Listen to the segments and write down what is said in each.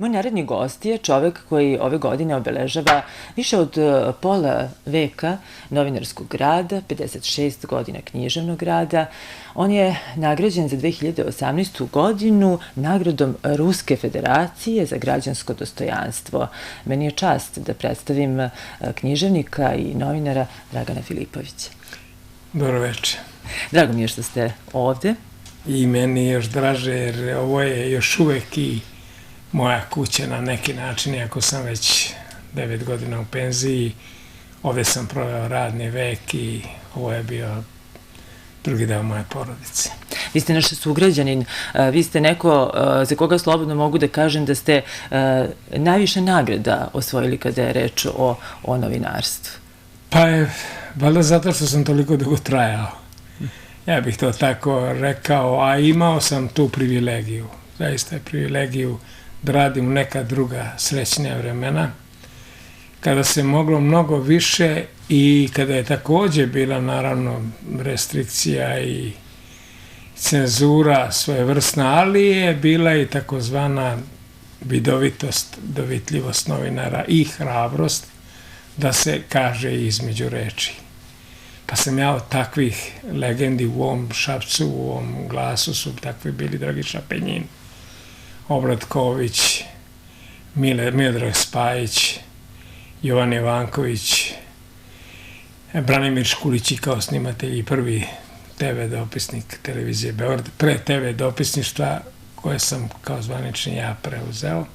Moj naredni gost je čovek koji ove godine obeležava više od pola veka novinarskog rada, 56 godina književnog rada. On je nagrađen za 2018. godinu nagradom Ruske federacije za građansko dostojanstvo. Meni je čast da predstavim književnika i novinara Dragana Filipovića. Dobro večer. Drago mi je što ste ovde. I meni je još draže jer ovo je još uvek i moja kuća na neki način, iako sam već 9 godina u penziji. Ovde sam proveo radni vek i ovo je bio drugi deo moje porodice. Vi ste naš sugrađanin, vi ste neko za koga slobodno mogu da kažem da ste najviše nagrada osvojili kada je reč o novinarstvu. Pa je, valjda zato što sam toliko dugo trajao. Ja bih to tako rekao, a imao sam tu privilegiju. Zaista je privilegiju da radim u neka druga srećnija vremena, kada se moglo mnogo više i kada je takođe bila naravno restrikcija i cenzura svojevrsna, ali je bila i takozvana vidovitost, dovitljivost novinara i hrabrost da se kaže između reči. Pa sam ja od takvih legendi u ovom Šapcu, u ovom Glasu su takvi bili Dragiša Penjin, Obratković, Miodrag Spajić, Jovan Ivanković, Branimir Škulić kao snimatelj i prvi TV dopisnik televizije Beograd, pre TV dopisništva koje sam kao zvanični ja preuzeo.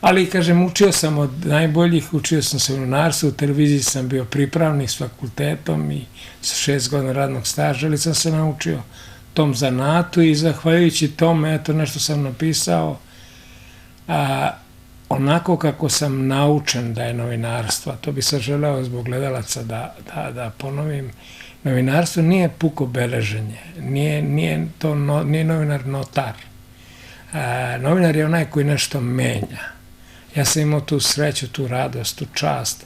Ali, kažem, učio sam od najboljih, učio sam se u novinarstvu, u televiziji sam bio pripravnik s fakultetom i sa 6 godina radnog staža, ali sam se naučio tom zanatu i zahvaljujući tome, eto nešto sam napisao, onako kako sam naučen da je novinarstvo, a to bi sam želeo zbog gledalaca da ponovim, novinarstvo nije puko beleženje, nije novinar notar. Novinar je onaj koji nešto menja. Ja sam imao tu sreću, tu radost, tu čast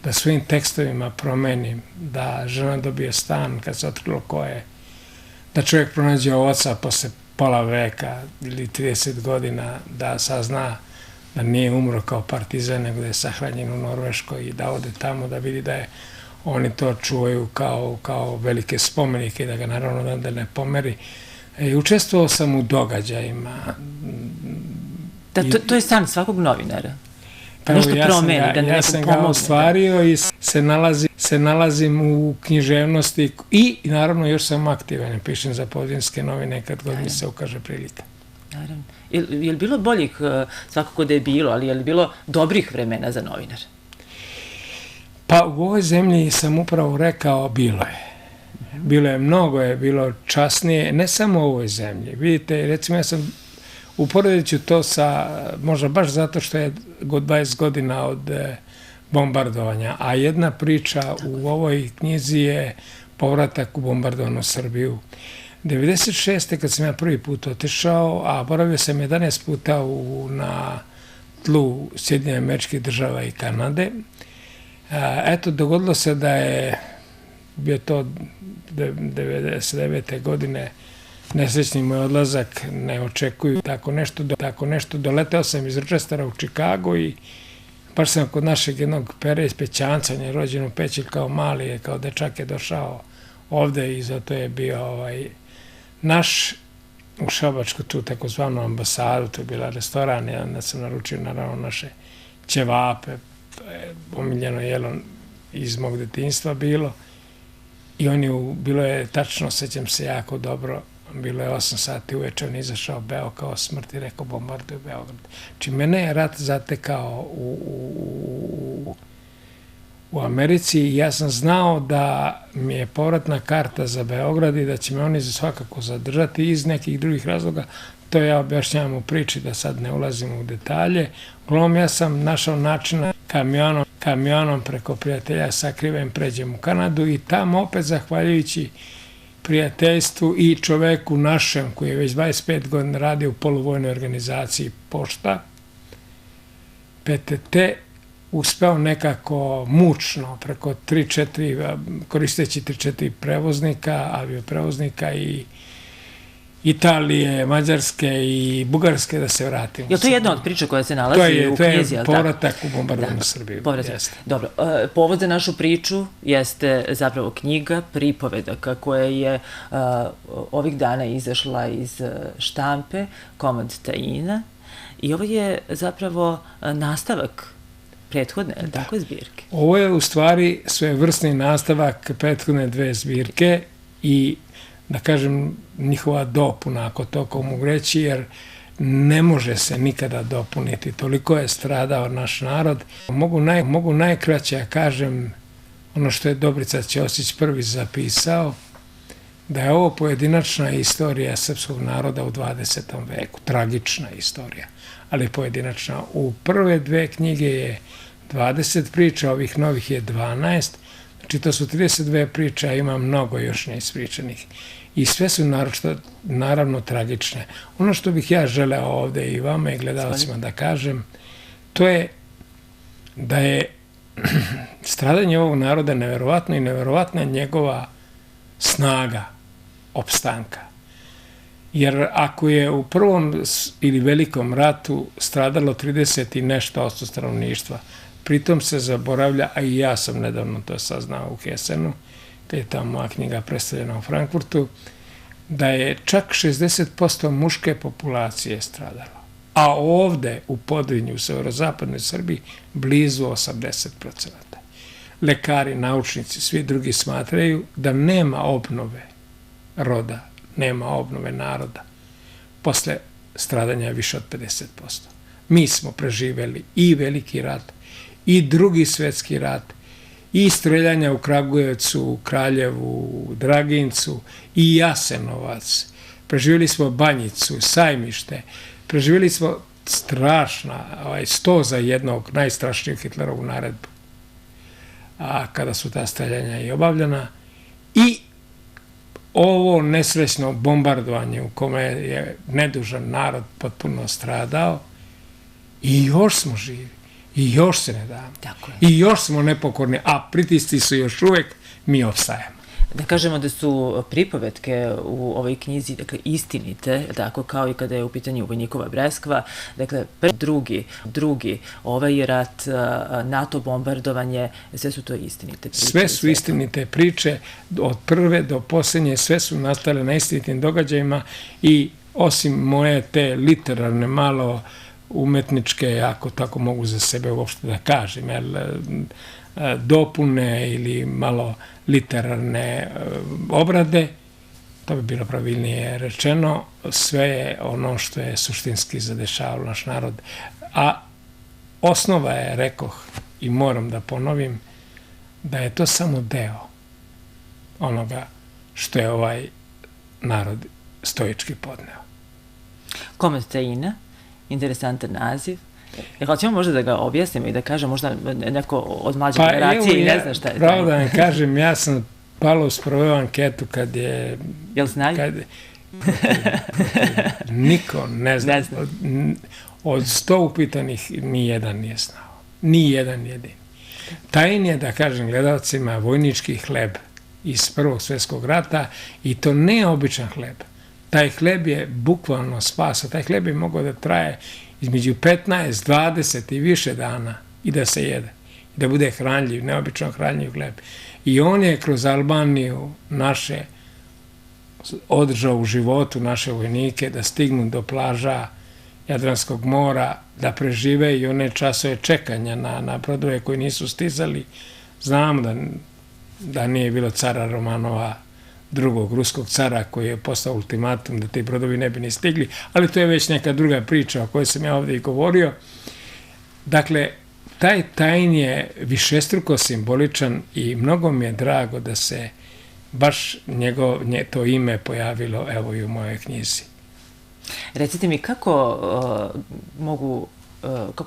da svojim tekstovima promenim, da žena dobije stan kad se otkrilo ko je, da čovjek pronađe oca posle pola veka ili 30 godina, da sazna da nije umro kao partizan, nego da je sahranjen u Norveškoj i da ode tamo da vidi da je oni to čuvaju kao velike spomenike i da ga naravno da ne pomeri. Učestvovao sam u događajima. To je san svakog novinara. Nešto promeni, da nekom pomogne. Ja sam ga ostvario i se nalazim u književnosti i naravno još sam aktivan. Pišem za Podvinjske novine kad god mi se ukaže prilika. Naravno. Je li bilo boljih, svakako da je bilo, ali je li bilo dobrih vremena za novinara? Pa u ovoj zemlji sam upravo rekao bilo je. Bilo je mnogo, je bilo časnije, ne samo u ovoj zemlji. Vidite, recimo ja sam uporedit ću to sa, možda baš zato što je 20 godina od bombardovanja, a jedna priča u ovoj knjizi je povratak u bombardovanu Srbiju. 96. kad sam ja prvi put otišao, a boravio sam 11 puta na tlu Sjedinjenih Američkih Država i Kanade, eto, dogodilo se da je bio to 99. godine nesrećni moj odlazak, ne očekuju tako nešto. Doleteo sam iz Rochestera u Čikago i baš sam kod našeg jednog Pere iz Pećanca, on je rođen u Peći kao mali, kao dečak je došao ovde i zato je bio naš u Šabačku tu takozvanu ambasadu, to je bila restoran, i onda sam naručio naravno naše ćevape, to je omiljeno jelo iz mog detinjstva bilo. I bilo je, tačno sećam se jako dobro, bilo je 8 sati uveče, on izašao beo kao smrt i rekao bombarduju Beograd. Či mene je rat zatekao u Americi i ja sam znao da mi je povratna karta za Beograd i da će me oni svakako zadržati iz nekih drugih razloga. To ja objašnjavam u priči da sad ne ulazim u detalje. Uglavnom ja sam našao načina kamionom preko prijatelja sakriven pređem u Kanadu i tamo opet zahvaljujući prijateljstvu i čoveku našem koji je već 25 godina radio u poluvojnoj organizaciji Pošta, PTT, uspeo nekako mučno preko 3-4, koristeći 3-4 prevoznika, avioprevoznika Italije, Mađarske i Bugarske da se vratimo. Je li to jedna od priča koja se nalazi u knjizi? To je povratak u bombardovanu Srbiju. Dobro, povod za našu priču jeste zapravo knjiga pripovedaka koja je ovih dana izašla iz štampe, Komad Taina, i ovo je zapravo nastavak prethodne, tako zbirke. Ovo je u stvari svojevrsni nastavak prethodne dve zbirke i, da kažem, njihova dopuna, ako to mogu reći, jer ne može se nikada dopuniti. Toliko je stradao naš narod. Mogu najkraće, ja kažem, ono što je Dobrica Ćosić prvi zapisao, da je ovo pojedinačna istorija srpskog naroda u 20. veku. Tragična istorija, ali pojedinačna. U prve dve knjige je 20 priča, ovih novih je 12. Znači, to su 32 priče, a ima mnogo još neispričanih. I sve su naravno tragične. Ono što bih ja želeo ovde i vama i gledalcima da kažem, to je da je stradanje ovog naroda neverovatno i neverovatna njegova snaga opstanka. Jer ako je u prvom ili velikom ratu stradalo 30 i nešto % stanovništva, pritom se zaboravlja, a i ja sam nedavno to saznao u Hesenu, kad je ta moja knjiga predstavljena u Frankfurtu, da je čak 60% muške populacije stradalo. A ovde, u Podrinju, u severozapadnoj Srbiji, blizu 80%. Lekari, naučnici, svi drugi smatraju da nema obnove roda, nema obnove naroda posle stradanja više od 50%. Mi smo preživeli i Veliki rat, i Drugi svetski rat, i streljanja u Kragujevcu, Kraljevu, Dragincu, i Jasenovac. Preživjeli smo Banjicu, Sajmište, preživjeli smo strašna, 100 za jednog, najstrašniju Hitlerovu naredbu, kada su ta streljanja i obavljena, i ovo nesrećno bombardovanje u kome je nedužan narod potpuno stradao, i još smo živi. I još se ne damo. I još smo nepokorni, a pritisci su još uvek, mi opstajemo. Da kažemo da su pripovetke u ovoj knjizi, dakle, istinite, tako kao i kada je u pitanju Vojnikova Breskva, dakle, drugi, ovaj rat, NATO bombardovanje, sve su to istinite priče. Sve su istinite priče, od prve do posljednje, sve su nastale na istinitim događajima i osim moje te literarne, malo umetničke, ako tako mogu za sebe uopšte da kažem, dopune ili malo literarne obrade, to bi bilo pravilnije rečeno, sve je ono što je suštinski zadešavalo naš narod. A osnova je, rekoh, i moram da ponovim, da je to samo deo onoga što je ovaj narod stoički podneo. Komad Taina, interesantan naziv. Hoćemo možda da ga objasnimo i da kažem možda neko od mlađe generacije i ne zna šta je. Pravo da vam kažem, ja sam palo sproveo anketu kad je... Jel znaju? Niko ne zna. Od 100 upitanih ni jedan nije znao. Ni jedan jedin. Tain je, da kažem gledalcima, vojnički hleb iz Prvog svjetskog rata i to ne običan hleb. Taj hleb je bukvalno spasao. Taj hleb je mogao da traje između 15, 20 i više dana i da se jede. I da bude hranljiv, neobično hranljiv hleb. I on je kroz Albaniju naše održao u životu naše vojnike da stignu do plaža Jadranskog mora, da prežive i one časove čekanja na brodove koji nisu stizali. Znamo da nije bilo cara Romanova, drugog ruskog cara koji je postao ultimatum da ti brodovi ne bi ni stigli, ali to je već neka druga priča o kojoj sam ja ovdje i govorio. Dakle, taj Tain je višestruko simboličan i mnogo mi je drago da se baš to ime pojavilo evo i u mojoj knjizi. Recite mi kako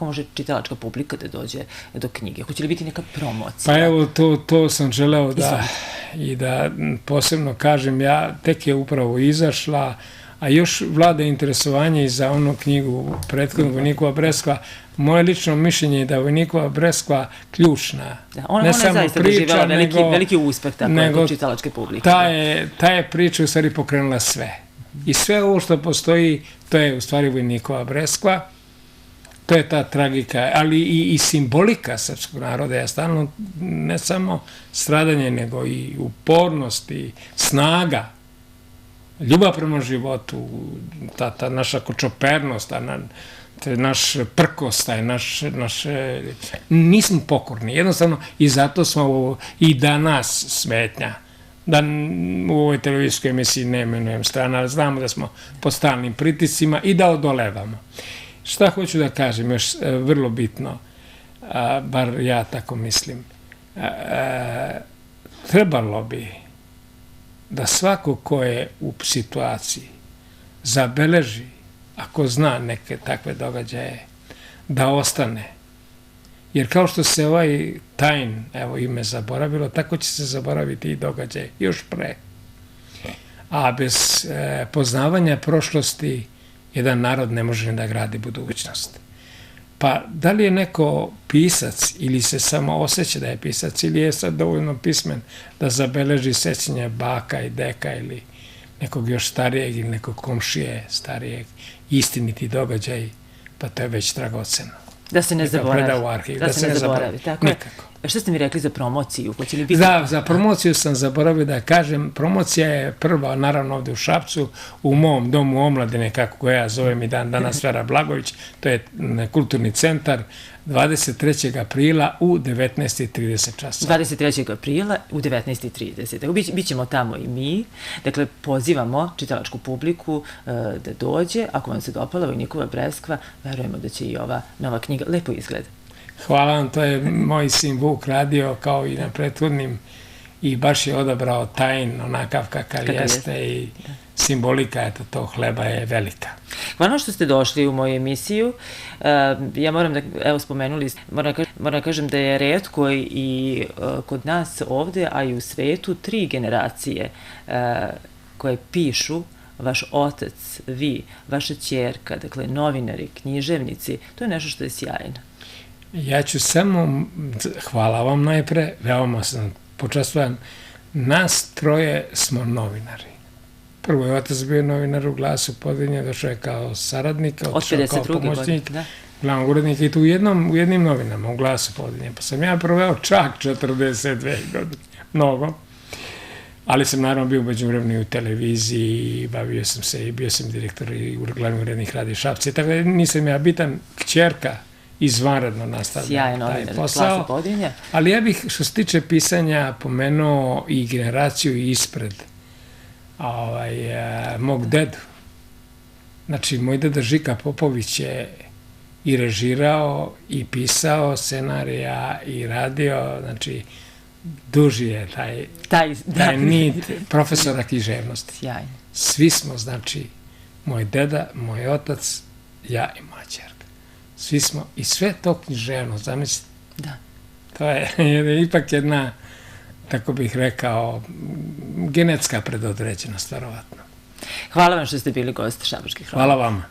može čitalačka publika da dođe do knjige? Hoće li biti neka promocija? Pa evo, to sam želeo da posebno kažem. Tek je upravo izašla, a još vlada interesovanje i za onu knjigu prethodnog Vojnikova Breskva. Moje lično mišljenje je da je Vojnikova Breskva ključna. Ona je zaista doživjela veliki uspeh kod čitalačke publike. Ta je priča u stvari pokrenula sve. I sve ovo što postoji, to je u stvari vojnikova Breskva, to je ta tragika, ali i simbolika srpskog naroda je stalno ne samo stradanje, nego i upornost i snaga, ljubav prema životu, ta naša kočopernost, naš prkost, nismo pokorni, jednostavno i zato smo i danas smetnja. Da u ovoj televizijskoj emisiji ne imenujem strana, ali znamo da smo pod stalnim pritiscima i da odolevamo. Šta hoću da kažem, još vrlo bitno, bar ja tako mislim, trebalo bi da svako ko je u situaciji zabeleži, ako zna neke takve događaje, da ostane. Jer kao što se ovaj Tajn, evo ime zaboravilo, tako će se zaboraviti i događaj još pre. A bez poznavanja prošlosti jedan narod ne može da gradi budućnost. Pa da li je neko pisac ili se samo osjeća da je pisac ili je sad dovoljno pismen da zabeleži sećanje baka i deka ili nekog još starijeg ili nekog komšije starijeg, istiniti događaj, pa to je već dragoceno. Da se ne zaboravi. Da se ne zaboravi, tako je. Šta ste mi rekli za promociju? Za promociju sam zaboravio da kažem. Promocija je prva, naravno ovde u Šapcu, u mom domu omladine, kako ga ja zovem i dan danas, Vera Blagović, to je kulturni centar, 23. aprila u 19:30 časova. 23. aprila u 19:30. Bićemo tamo i mi. Dakle, pozivamo čitalačku publiku da dođe. Ako vam se dopala Vojnikova Breskva, verujemo da će i ova nova knjiga lepo izgleda. Hvala vam, to je moj sin Vuk radio kao i na prethodnim i baš je odabrao Tajn onakav kakav jeste i simbolika tog hleba je velika. Hvala što ste došli u moju emisiju. Ja moram da, evo spomenuli, moram da kažem da je retko i kod nas ovde, a i u svetu, 3 generacije koje pišu, vaš otac, vi, vaša ćerka, dakle novinari, književnici, to je nešto što je sjajno. Ja ću samo, hvala vam najpre, veoma sam počastvovan, nas 3 smo novinari. Prvo je otac bio novinar u Glasu Podvinja, došao je kao saradnik, otišao kao pomoćnik glavnog urednika i tu u jednim novinama u Glasu Podvinja. Pa sam ja proveo čak 42 godine, mnogo. Ali sam naravno bio međuvremeno i u televiziji, bavio sam se i bio sam direktor i glavni urednik Radija Šapca. Tako da nisam ja bitan, kćerka izvanredno nastavlja taj posao. Ali ja bih, što se tiče pisanja, pomenuo i generaciju ispred mog dedu. Znači, moj deda Žika Popović je i režirao, i pisao scenarija, i radio, znači, duži je taj nit profesora književnosti. Svi smo, znači, moj deda, moj otac, ja i moja ćerka. Svi smo, i sve to književno, zamislite. Da. To je ipak jedna, tako bih rekao, genetska predodređenost, verovatno. Hvala vam što ste bili gost Šabačkih hronika. Hvala vama.